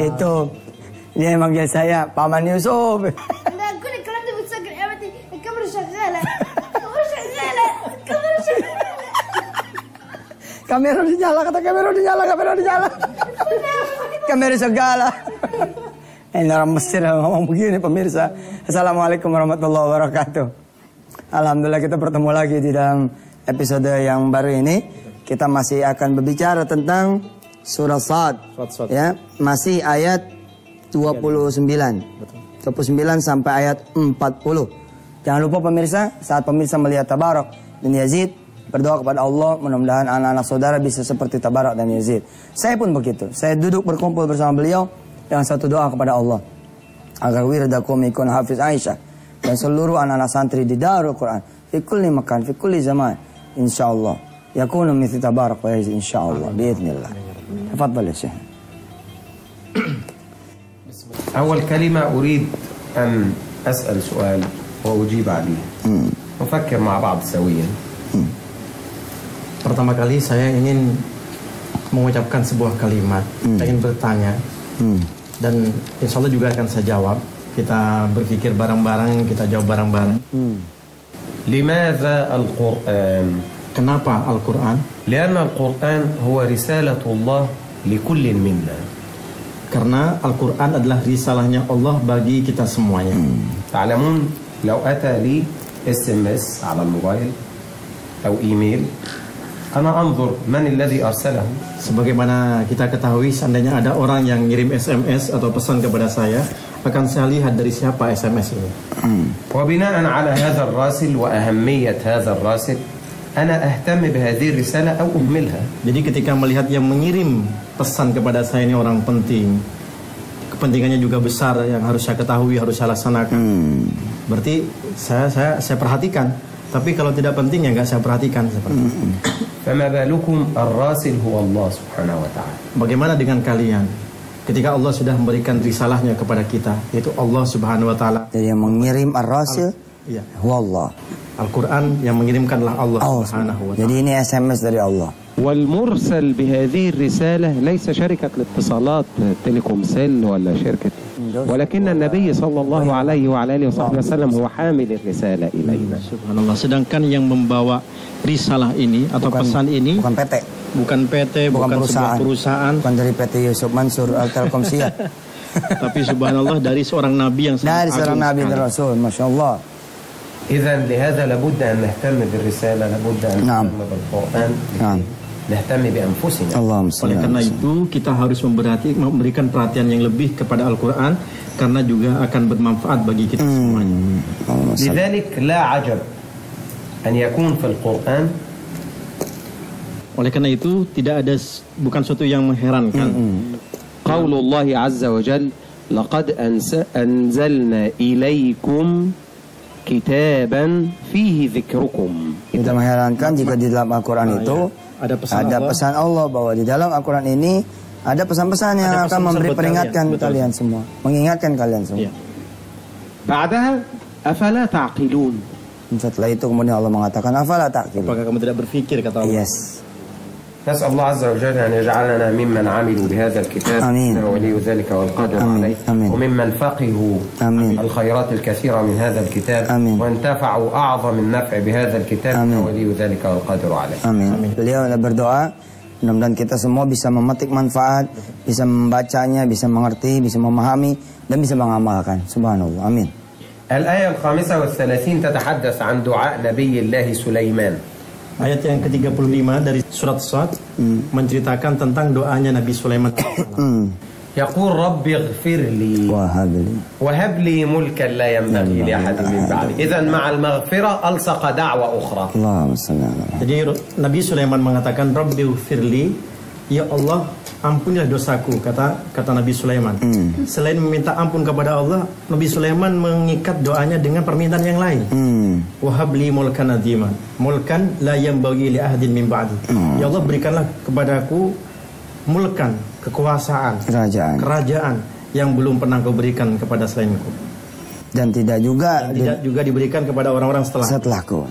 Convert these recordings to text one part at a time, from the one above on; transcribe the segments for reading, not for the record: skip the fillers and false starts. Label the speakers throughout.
Speaker 1: itu dia manggil saya Paman Yusuf. Kamera dinyala, kata kamera dinyala. Kamera segala. Ini orang Mesir ngomong begini pemirsa. Assalamualaikum warahmatullahi wabarakatuh. Alhamdulillah kita bertemu lagi di dalam episode yang baru ini. Kita masih akan berbicara tentang surah Shad. Ya, masih ayat 29. 29 sampai ayat 40. Jangan lupa pemirsa, saat pemirsa melihat Tabarak dan Yazid, berdoa kepada Allah, mudah-mudahan anak-anak saudara bisa seperti Tabarak dan Yazid. Saya pun begitu. Saya duduk berkumpul bersama beliau dengan satu doa kepada Allah, agar wirdakum ikun hafiz Aisyah dan seluruh anak-anak santri di Darul Quran fi kulli makan, fi kulli zaman, insyaallah yakunu mithli Tabarak wa Yazid insyaallah biidznillah. Tafadhal ya Syekh.
Speaker 2: أول كلمة أريد أن أسأل سؤال وأجيب عليه. نفكر مع بعض سويا.
Speaker 3: Pertama kali saya ingin mengucapkan sebuah kalimat, ingin bertanya, dan insya Allah juga akan saya jawab. Kita berpikir bareng-bareng, kita jawab bareng-bareng.
Speaker 2: لماذا القرآن؟
Speaker 3: Kenapa Al-Quran?
Speaker 2: لأن القرآن هو رسالة الله لكل منا.
Speaker 3: Karena Al-Quran adalah risalahnya Allah bagi kita semuanya.
Speaker 2: تعلمون لو أتى لي SMS على الموبايل أو إيميل أنا أنظر من الذي أرسله.
Speaker 3: Sebagaimana kita ketahui, seandainya ada orang yang ngirim SMS atau pesan kepada saya, akan saya lihat dari siapa SMS ini.
Speaker 2: وبناء على هذا الراسل وأهمية هذا الراسل أنا أهتم بهذه الرسالة أو أهملها.
Speaker 3: Jadi ketika melihat yang mengirim pesan kepada saya ini orang penting, kepentingannya juga besar yang harus saya ketahui, harus saya laksanakan. Berarti saya perhatikan. Tapi kalau tidak penting ya nggak saya perhatikan seperti itu.
Speaker 2: فما بالكم الراسل هو الله سبحانه وتعالى.
Speaker 3: Bagaimana dengan kalian? Ketika Allah sudah memberikan risalahnya kepada kita, yaitu Allah Subhanahu wa taala.
Speaker 1: Jadi yang mengirim ar-rasil huwa Allah.
Speaker 3: Al-Quran yang mengirimkanlah Allah Subhanahu wa taala.
Speaker 1: Jadi ini SMS dari Allah.
Speaker 4: والمرسل بهذه الرسالة ليس شركة الاتصالات تيليكوم سيل ولا شركة، ولكن النبي صلى الله عليه وعلى آله وصحبه وسلم هو حامل الرسالة إلينا.
Speaker 3: Subhanallah. Sedangkan yang membawa risalah ini atau pesan ini
Speaker 1: bukan PT,
Speaker 3: bukan sebuah perusahaan,
Speaker 1: bukan dari PT Yusuf Mansur Al-Telkomsia.
Speaker 3: Tapi subhanallah dari seorang nabi yang
Speaker 1: dari seorang nabi dan rasul, masya Allah.
Speaker 2: إذا لهذا لابد أن نهتم بالرسالة، لابد أن نهتم بالقرآن، نهتم بأنفسنا.
Speaker 3: Oleh karena itu kita harus memberikan perhatian yang lebih kepada Al-Quran, karena juga akan bermanfaat bagi kita semuanya.
Speaker 2: لذلك لا عجب أن يكون في القرآن.
Speaker 3: Oleh karena itu bukan suatu yang mengherankan.
Speaker 4: قول الله عز وجل لقد أنزلنا إليكم kitaban fihi dzikrukum.
Speaker 1: Tidak mengherankan jika di dalam Al-Quran itu ada pesan Allah, bahwa di dalam Al-Quran ini ada pesan-pesan yang akan memberi peringatan kalian semua, mengingatkan kalian semua.
Speaker 4: Ba'daha afala ta'qilun.
Speaker 1: Setelah itu kemudian Allah mengatakan afala ta'qilun.
Speaker 3: Apakah kamu tidak berpikir, kata Allah.
Speaker 1: Yes.
Speaker 2: نسأل الله عز وجل أن يجعلنا ممن عملوا بهذا الكتاب إنه ولي ذلك والقادر عليه وممن فقهوا الخيرات الكثيرة من هذا الكتاب وانتفعوا أعظم النفع بهذا الكتاب إنه ولي ذلك والقادر عليه.
Speaker 1: Beliau berdoa mudah-mudahan kita semua bisa memetik manfaat, bisa membacanya, bisa mengerti, bisa memahami dan bisa mengamalkan. Subhanallah. Amin.
Speaker 2: الآية 35 تتحدث عن دعاء نبي الله سليمان.
Speaker 3: Ayat yang ke-35 dari surat Shad menceritakan tentang doanya Nabi Sulaiman.
Speaker 2: يقول رب اغفر لي وهب لي ملكا لا ينبغي لأحد من بعدي. إذا مع المغفرة ألصق دعوة أخرى.
Speaker 3: Jadi Nabi Sulaiman mengatakan Rabbi ighfirli, ya Allah ampunilah dosaku, kata Nabi Sulaiman. Selain meminta ampun kepada Allah, Nabi Sulaiman mengikat doanya dengan permintaan yang lain. Wahabli mulkan aziman, mulkan la yanbaghi li ahadin min ba'di. Ya Allah, berikanlah kepadaku mulkan, kekuasaan, kerajaan yang belum pernah kau berikan kepada selainku.
Speaker 1: Dan tidak juga
Speaker 3: diberikan kepada orang-orang setelahku.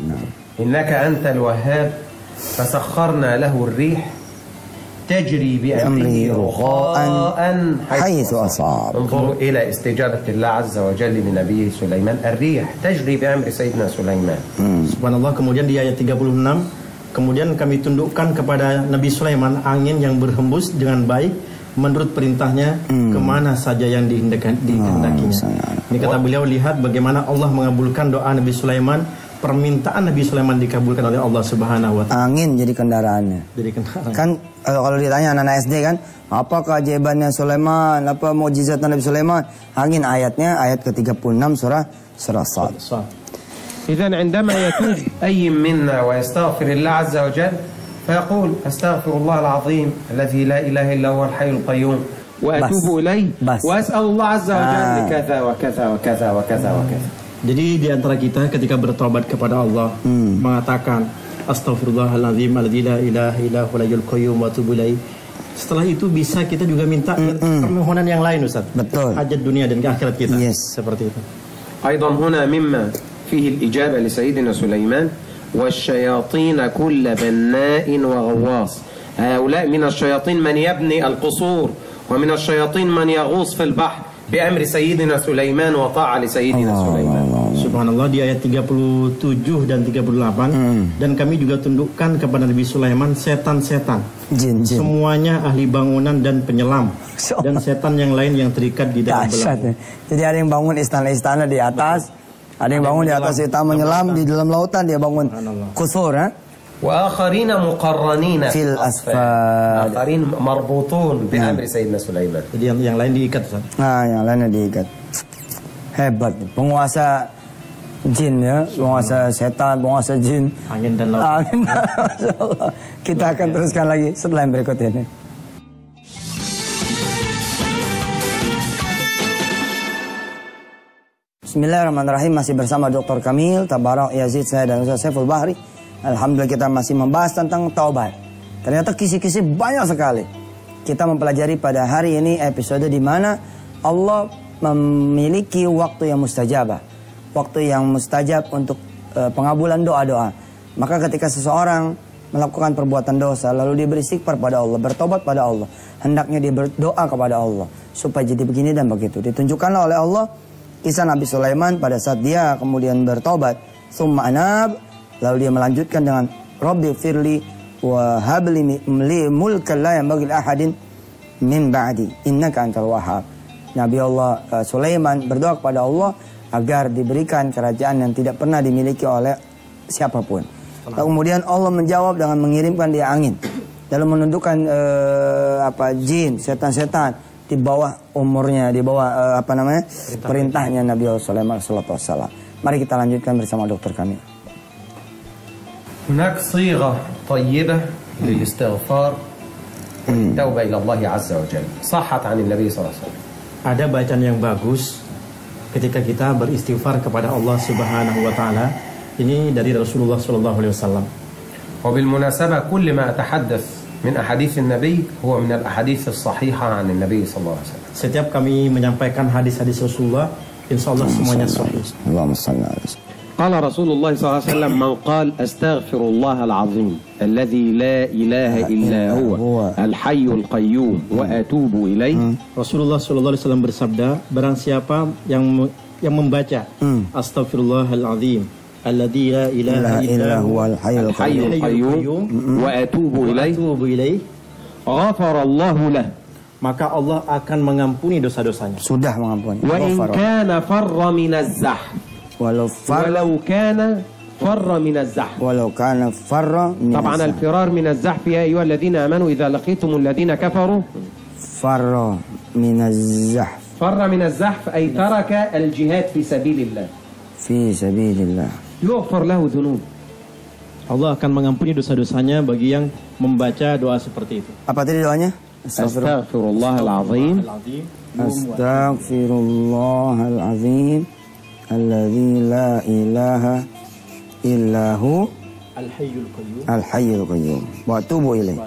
Speaker 2: Innaka antal wahhab fasakharna lahu ar-rih تجري بأمره رخاء حيث أصاب. انظروا إلى استجابة الله عز وجل لنبيه سليمان. الريح تجري بأمر سيدنا سليمان.
Speaker 3: Subhanallah. Kemudian di ayat 36, kemudian kami tundukkan kepada Nabi Sulaiman angin yang berhembus dengan baik menurut perintahnya kemana saja yang dihendakinya. Ini kata beliau, lihat bagaimana Allah mengabulkan doa Nabi Sulaiman. Permintaan Nabi Sulaiman dikabulkan oleh Allah Subhanahu wa ta'ala.
Speaker 1: Angin jadi kendaraannya.
Speaker 3: Jadi kendaraan.
Speaker 1: Kan kalau ditanya anak-anak SD kan, apa keajaibannya Sulaiman, apa mukjizat Nabi Sulaiman? Angin, ayatnya ayat ke-36 surah Sad.
Speaker 4: إذن عندما يتوب
Speaker 2: أي منا ويستغفر الله عز وجل فيقول أستغفر الله العظيم الذي لا إله إلا هو الحي القيوم
Speaker 4: وأتوب إليه وأسأل الله عز وجل كذا وكذا وكذا وكذا وكذا.
Speaker 3: Jadi di antara kita ketika bertobat kepada Allah mengatakan Astaghfirullahaladzim alladzi la ilaha illa huwal hayyul qayyum wa atubu ilaih. Setelah itu bisa kita juga minta permohonan yang lain, Ustaz.
Speaker 1: Betul.
Speaker 3: Hajat dunia dan akhirat kita.
Speaker 1: Yes.
Speaker 3: Seperti itu.
Speaker 2: أيضا هنا مما فيه الإجابة لسيدنا سليمان والشياطين كل بناء وغواص. هؤلاء من الشياطين من يبني القصور ومن الشياطين من يغوص في البحر بأمر سيدنا سليمان وطاعة لسيدنا سليمان.
Speaker 3: Subhanallah, di ayat 37 dan 38 dan kami juga tundukkan kepada Nabi Sulaiman setan-setan,
Speaker 1: jin.
Speaker 3: Semuanya ahli bangunan dan penyelam dan setan yang lain yang terikat di dalam belenggu.
Speaker 1: Jadi ada yang bangun istana-istana di atas, ada yang bangun di atas istana menyelam di dalam lautan, dia bangun kusur,
Speaker 2: وآخرين مقرنين
Speaker 1: في الأسفل.
Speaker 2: آخرين مربوطون بأمر سيدنا سليمان.
Speaker 3: Jadi yang lain diikat, Ustaz.
Speaker 1: Yang lainnya diikat. Hebat, penguasa jin ya, penguasa setan, penguasa jin,
Speaker 3: angin dan laut.
Speaker 1: Masya Allah. Kita akan teruskan lagi setelah yang berikut ini. Bismillahirrahmanirrahim. Masih bersama Dr. Kamil Tabarok Yazid, saya dan Ustaz Saiful Bahri. Alhamdulillah kita masih membahas tentang taubat. Ternyata kisi-kisi banyak sekali. Kita mempelajari pada hari ini episode di mana Allah memiliki waktu yang mustajabah. Waktu yang mustajab untuk pengabulan doa-doa. Maka ketika seseorang melakukan perbuatan dosa, lalu dia beristighfar pada Allah, bertobat pada Allah, hendaknya dia berdoa kepada Allah supaya jadi begini dan begitu. Ditunjukkanlah oleh Allah kisah Nabi Sulaiman pada saat dia kemudian bertobat, summa anab, lalu dia melanjutkan dengan Rabbi firli wa habli mulkan la yanbaghi li ahadin min ba'di innaka antal wahhab. Nabi Allah Sulaiman berdoa kepada Allah agar diberikan kerajaan yang tidak pernah dimiliki oleh siapapun. Kemudian Allah menjawab dengan mengirimkan dia angin, lalu menundukkan jin, setan-setan di bawah umurnya, di bawah perintahnya Nabi Allah Sulaiman sallallahu alaihi wasallam. Mari kita lanjutkan bersama dokter kami.
Speaker 2: هناك صيغة طيبة للاستغفار والتوبة إلى الله عز وجل صحت عن النبي صلى الله عليه وسلم.
Speaker 3: Ada bacaan yang bagus ketika kita beristighfar kepada Allah Subhanahu wa taala. Ini dari Rasulullah sallallahu alaihi wasallam.
Speaker 2: وبالمناسبة كل ما أتحدث من أحاديث النبي هو من الأحاديث الصحيحة عن النبي صلى الله عليه وسلم. Setiap kami menyampaikan hadis-hadis Rasulullah, insyaallah semuanya sahih.
Speaker 1: Allahumma shalli alaihi.
Speaker 4: قال رسول الله صلى الله عليه وسلم من قال أستغفر الله العظيم الذي لا إله إلا هو الحي القيوم وأتوب إليه.
Speaker 3: Rasulullah sallallahu alaihi wasallam bersabda, barang siapa yang membaca Astaghfirullahalazim alladzi la ilaha illa huwal hayyul qayyum
Speaker 4: wa atubu ilaih
Speaker 3: ghafara Allahu lah, maka Allah akan mengampuni dosa-dosanya.
Speaker 1: Sudah mengampuni.
Speaker 4: Wa in kana farra minaz zahf ولو كان فر من الزحف طبعا الفرار من الزحف يا أيها الذين آمنوا إذا لقيتم الذين كفروا
Speaker 1: فر من الزحف
Speaker 4: أي ترك الجهاد في سبيل الله يغفر له ذنوب.
Speaker 3: Allah akan mengampuni dosa-dosanya bagi yang membaca doa seperti itu.
Speaker 1: Apa tadi doanya?
Speaker 4: Astaghfirullahalazim
Speaker 1: alladzi la ilaha illahu al-hayyul qayyum wa atubu ilaih.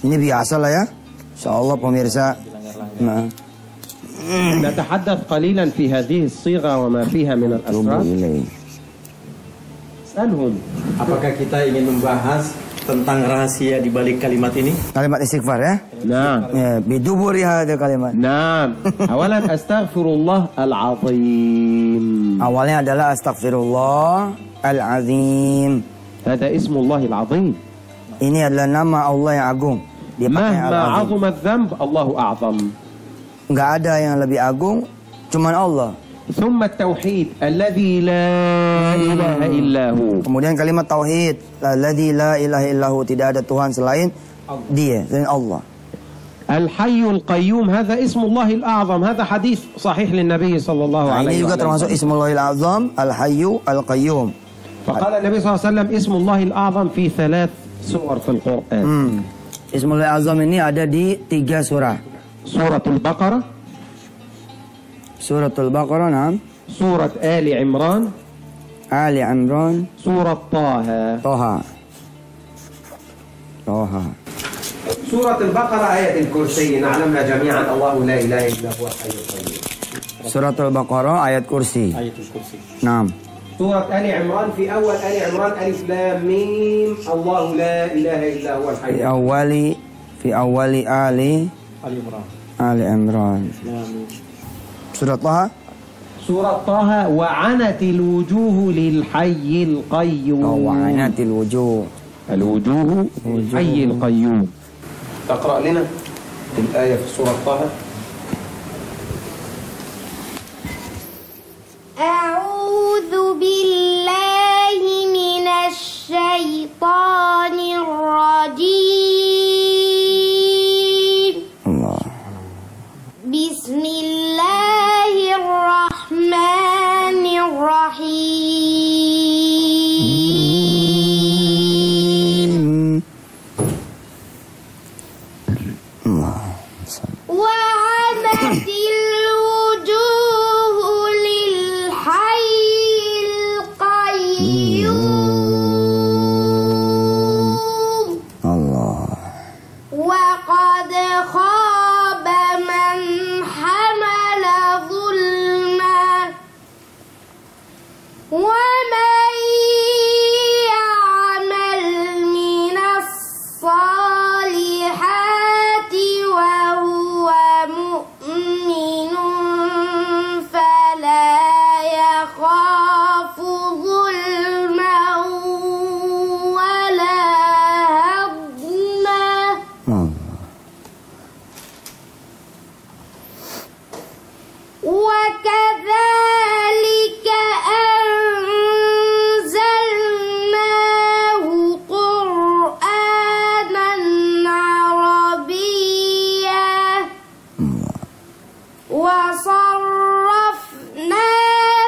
Speaker 1: Ini biasa lah ya, insyaallah pemirsa.
Speaker 4: نتحدث قليلا في هذه الصيغة وما فيها من الأسرار.
Speaker 3: Apakah kita ingin membahas tentang rahasia di balik kalimat ini?
Speaker 1: Kalimat istighfar ya?
Speaker 4: Nah.
Speaker 1: Ya, biduburi hadha kalimat.
Speaker 4: Nah. Awalan astaghfirullah al-azim.
Speaker 1: Awalnya adalah astaghfirullah al-azim.
Speaker 4: Hada ismullahil azim.
Speaker 1: Ini adalah nama Allah yang agung.
Speaker 4: Mahma azumat dzamb, Allahu a'zam.
Speaker 1: Enggak ada yang lebih agung, cuman Allah.
Speaker 4: ثم التوحيد الذي لا إله إلا هو.
Speaker 1: Kemudian kalimat tauhid, alladzi la ilaha illahu, tidak ada Tuhan selain Dia, selain Allah.
Speaker 4: الحي القيوم هذا اسم الله الأعظم. هذا حديث صحيح للنبي صلى الله عليه وسلم.
Speaker 1: Ini juga termasuk Ismullahil Azam, Al-Hayyu Al-Qayyum.
Speaker 4: فقال النبي صلى الله عليه وسلم اسم الله الأعظم في 3 سور في القرآن.
Speaker 1: Ismullahil Azam ini ada di 3 surah.
Speaker 4: Suratul Baqarah,
Speaker 1: Suratul Baqarah, naam.
Speaker 4: Surat Ali Imran,
Speaker 1: Ali Imran,
Speaker 4: Surat Taha.
Speaker 1: Taha.
Speaker 2: سورة البقرة آية الكرسي نعلمنا جميعا الله لا إله إلا هو الحي القيوم.
Speaker 1: Suratul Baqarah ayat kursi.
Speaker 3: Ayatul kursi.
Speaker 1: Naam.
Speaker 2: سورة آل عمران في أول آل عمران ألف لام ميم الله لا إله إلا هو الحي القيوم.
Speaker 1: في أول Ali Imran. Surat Taha.
Speaker 4: Surat Taha وعنت الوجوه للحي القيوم.
Speaker 1: وعنت الوجوه.
Speaker 4: الوجوه للحي القيوم.
Speaker 2: تقرأ لنا الآية في سورة طه.
Speaker 5: أعوذ بالله من الشيطان الرجيم.
Speaker 1: الله.
Speaker 5: بسم الله الرحمن الرحيم. وعنت الوجوه للحي القيوم.
Speaker 1: الله.
Speaker 5: وقد خاب من حمل ظلما ومن يعمل من الصالحات وهو مؤمن فلا يخاف ظلما ولا هضما. وكذلك أنزلناه قرآنا عربيا وصرفنا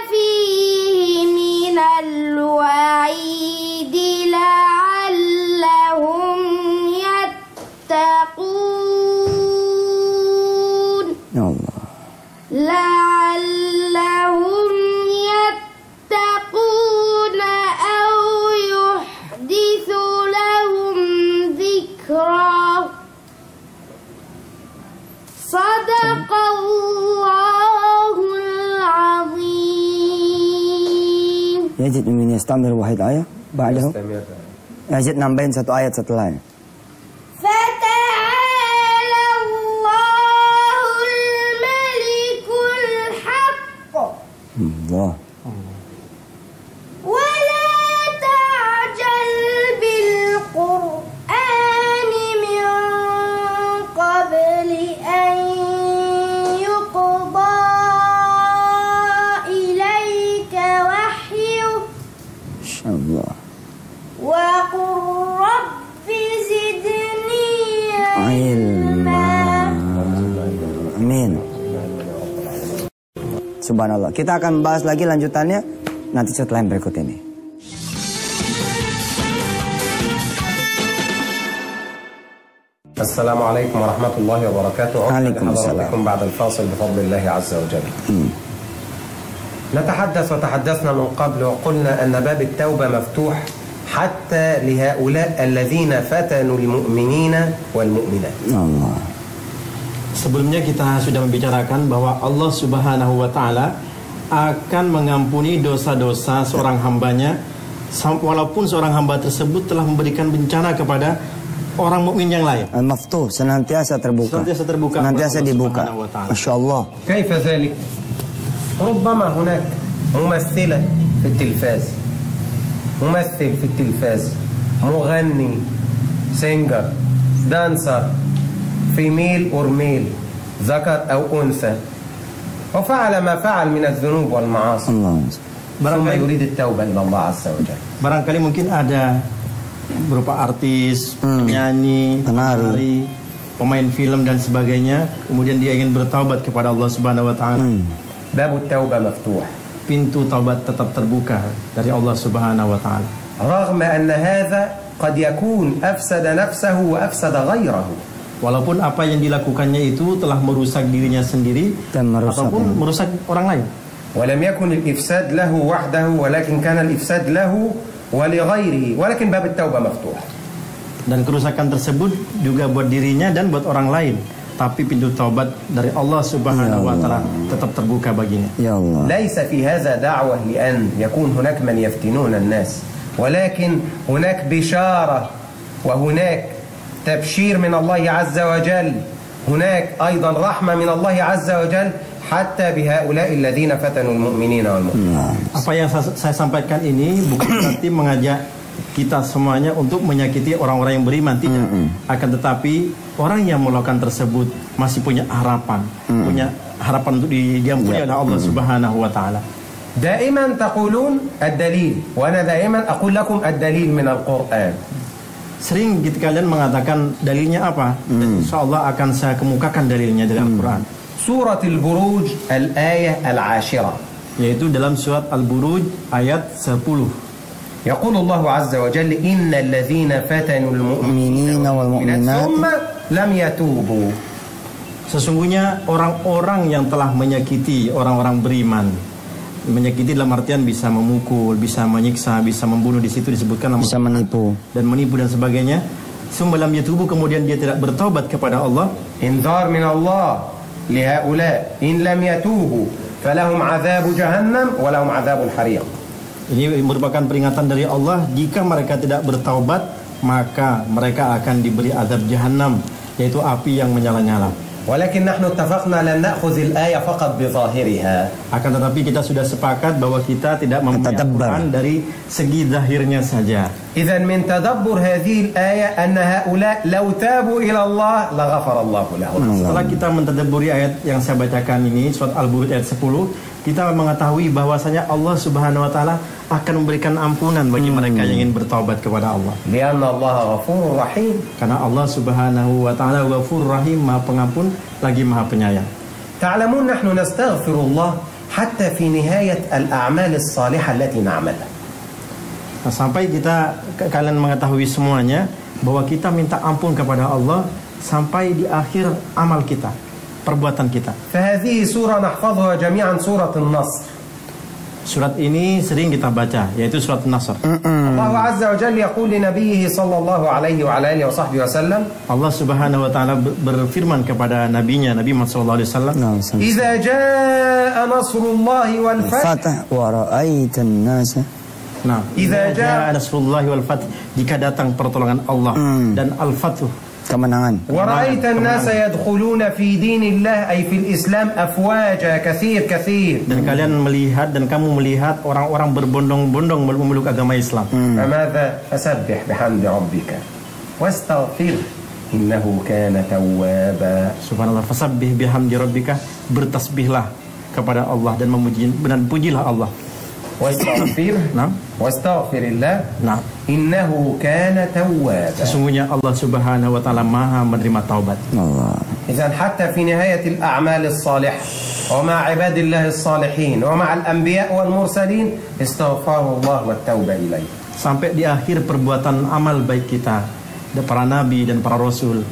Speaker 5: فيه من الوعيد لعلهم يتقون. لعلهم يتقون أو يحدث لهم ذكرا. صدق الله العظيم.
Speaker 1: يجب أن يستعمل واحد آية بعده. يجب nambahin satu ayat setelahnya.
Speaker 5: فتعالى الله الملك الحق.
Speaker 1: الله.
Speaker 5: ولا تعجل بالقرآن من قبل أن يقضى إليك وحيه.
Speaker 1: الله.
Speaker 5: وقل رب زدني علما.
Speaker 1: Amin. Subhanallah. Kita akan bahas lagi lanjutannya nanti setelah yang berikut ini.
Speaker 2: السلام عليكم ورحمة الله وبركاته.
Speaker 1: عليكم السلام.
Speaker 2: بكم بعد الفاصل بفضل الله عز وجل. نتحدث وتحدثنا من قبل وقلنا أن باب التوبة مفتوح حتى لهؤلاء الذين فتنوا المؤمنين والمؤمنات.
Speaker 1: Allah.
Speaker 3: Sebelumnya kita sudah membicarakan bahwa Allah Subhanahu wa Ta'ala akan mengampuni dosa-dosa seorang hambanya walaupun seorang hamba tersebut telah memberikan bencana kepada orang mukmin yang lain.
Speaker 1: Al-maftuh, senantiasa terbuka.
Speaker 3: Senantiasa terbuka.
Speaker 1: Senantiasa dibuka. Masya Allah.
Speaker 2: كيف ذلك؟ ربما هناك ممثلة في التلفاز، ممثل في التلفاز، مغني، سينجر، دانسر، فيميل اور ميل، ذكر أو أنثى، وفعل ما فعل من الذنوب والمعاصي، ثم يريد التوبة إلى الله عز وجل.
Speaker 3: Barangkali mungkin ada berupa artis, penyanyi, penari, pemain film dan sebagainya, kemudian dia ingin bertaubat kepada Allah Subhanahu wa taala.
Speaker 2: Bab at-taubah maftuh.
Speaker 3: Pintu taubat tetap terbuka dari Allah Subhanahu wa taala.
Speaker 2: رغم أن هذا قد يكون أفسد نفسه وأفسد غيره.
Speaker 3: Walaupun apa yang dilakukannya itu telah merusak dirinya sendiri ataupun merusak orang lain.
Speaker 2: ولم يكن الإفساد له وحده ولكن كان الإفساد له ولغيره ولكن باب التوبة مفتوح.
Speaker 3: Dan kerusakan tersebut juga buat dirinya dan buat orang lain. Tapi pintu taubat dari Allah Subhanahu wa taala tetap terbuka baginya.
Speaker 1: Ya Allah.
Speaker 2: ليس في هذا دعوة لأن يكون هناك من يفتنون الناس ولكن هناك بشارة وهناك تبشير من الله عز وجل. هناك أيضا رحمة من الله عز وجل hatta bihaula'i alladziina fatanul mu'minina wal mu'minat.
Speaker 3: Apa yang saya sampaikan ini bukan berarti mengajak kita semuanya untuk menyakiti orang-orang yang beriman, tidak. Akan tetapi orang yang melakukan tersebut masih punya harapan, punya harapan untuk diampuni oleh Allah Subhanahu wa taala.
Speaker 2: Daiman taqulun ad-dalil wa ana daiman aqul lakum ad-dalil min al-Qur'an.
Speaker 3: Sering kalian mengatakan dalilnya apa? Dan insyaallah akan saya kemukakan dalilnya dari Al-Qur'an.
Speaker 2: Surat Al-Buruj al-ayah al-ashirah,
Speaker 3: yaitu dalam surat Al-Buruj ayat 10.
Speaker 2: Yaqul Allah azza wa jalla innal ladzina fatanul mu'minina wal mu'minat thumma lam yatubu.
Speaker 3: Sesungguhnya orang-orang yang telah menyakiti orang-orang beriman, menyakiti dalam artian bisa memukul, bisa menyiksa, bisa membunuh, di situ disebutkan
Speaker 1: bisa menipu
Speaker 3: dan sebagainya. Thumma lam yatubu, kemudian dia tidak bertaubat kepada Allah.
Speaker 2: Indhar min Allah لهؤلاء إن لم يتوبوا فلهم عذاب جهنم ولهم عذاب الحريق.
Speaker 3: Ini merupakan peringatan dari Allah, jika mereka tidak bertaubat maka mereka akan diberi azab jahanam, yaitu api yang menyala-nyala.
Speaker 2: ولكن نحن اتفقنا لن نأخذ الآية فقط بظاهرها.
Speaker 3: Akan tetapi kita sudah sepakat bahwa kita tidak membaca Quran dari segi zahirnya saja.
Speaker 2: إذن من تدبر هذه الآية أن هؤلاء لو تابوا إلى الله لغفر الله لهم.
Speaker 3: Setelah kita mentadabburi ayat yang saya bacakan ini, surat Al-Buruj ayat 10, kita mengetahui bahwasanya Allah Subhanahu wa taala akan memberikan ampunan bagi mereka yang ingin bertaubat kepada Allah.
Speaker 2: لأن الله غفور رحيم.
Speaker 3: Karena Allah Subhanahu wa taala Ghafur Rahim, Maha Pengampun lagi Maha Penyayang.
Speaker 2: تعلمون نحن نستغفر الله حتى في نهاية الأعمال الصالحة التي نعملها.
Speaker 3: Nah, sampai kalian mengetahui semuanya bahwa kita minta ampun kepada Allah sampai di akhir amal kita, perbuatan kita.
Speaker 2: فهذه سورة نحفظها جميعا سورة النصر.
Speaker 3: Surat ini sering kita baca, yaitu surat An-Nasr.
Speaker 2: Allah Azza wa Jalla yaqul li nabiyhi sallallahu alaihi wa alihi wa sahbihi wasallam.
Speaker 3: Allah Subhanahu wa taala berfirman kepada nabinya Nabi Muhammad sallallahu alaihi wasallam,
Speaker 2: "Idza jaa nasrullahi wal fath
Speaker 1: wa ra'aitan nasa."
Speaker 3: Nah, idza jaa nasrullahi wal fath, jika datang pertolongan Allah dan al-fath,
Speaker 1: kemenangan.
Speaker 2: Wa ra'aitan nasa yadkhuluna fi dinillah ay fil Islam afwaja katsir.
Speaker 3: Dan kalian melihat dan kamu melihat orang-orang berbondong-bondong memeluk agama Islam.
Speaker 2: Famadza fasabbih bihamdi rabbika wastaghfir innahu kana tawwaba.
Speaker 3: Subhanallah, fasabbih bihamdi rabbika, bertasbihlah kepada Allah dan pujilah Allah.
Speaker 2: Wastaghfir, wastaghfirillah, innahu kana tawwaba.
Speaker 3: Sesungguhnya Allah Subhanahu wa taala Maha menerima taubat.
Speaker 2: Idzan hatta fi nihayatil a'mal as-salihah wa ma'a ibadillah as-salihin wa ma'a al-anbiya wal mursalin istighfarullah wat tauba ilaih.
Speaker 3: Sampai di akhir perbuatan amal baik kita, para nabi dan para rasul,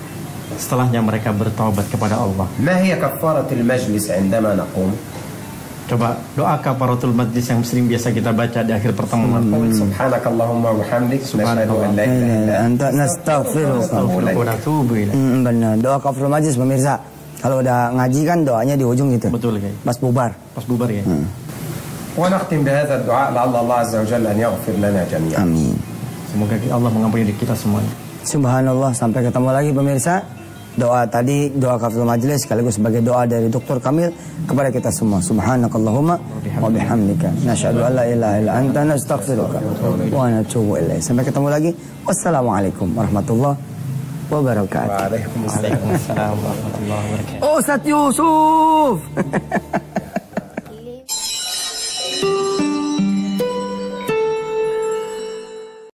Speaker 3: setelahnya mereka bertaubat kepada Allah.
Speaker 2: Ma hiya kaffaratul majlis 'indama naqum?
Speaker 3: Coba doa kafaratul majlis yang sering biasa kita baca di akhir pertemuan.
Speaker 2: Subhanakallahumma wa bihamdik, nasyhadu an la ilaha illa anta,
Speaker 1: nastaghfiruka
Speaker 3: wa natubu ilaik.
Speaker 1: Benar, doa kafaratul majlis pemirsa. Kalau udah ngaji kan doanya di ujung gitu.
Speaker 3: Betul, guys.
Speaker 1: Pas bubar
Speaker 3: ya.
Speaker 2: ونختم بهذا الدعاء لعل الله عز وجل أن يغفر لنا جميعا.
Speaker 1: Amin.
Speaker 3: Semoga Allah mengampuni kita semuanya.
Speaker 1: Subhanallah, sampai ketemu lagi pemirsa. Doa tadi, doa kafatul majlis sekaligus sebagai doa dari Dr. Kamil kepada kita semua. Subhanakallahumma wa bihamdika nasyhadu an la ilaha illa anta nastaghfiruka wa natubu ilaik. Sampai ketemu lagi. Wassalamualaikum warahmatullahi wabarakatuh.
Speaker 2: Waalaikumsalam warahmatullahi wabarakatuh.
Speaker 1: Ustaz Yusuf.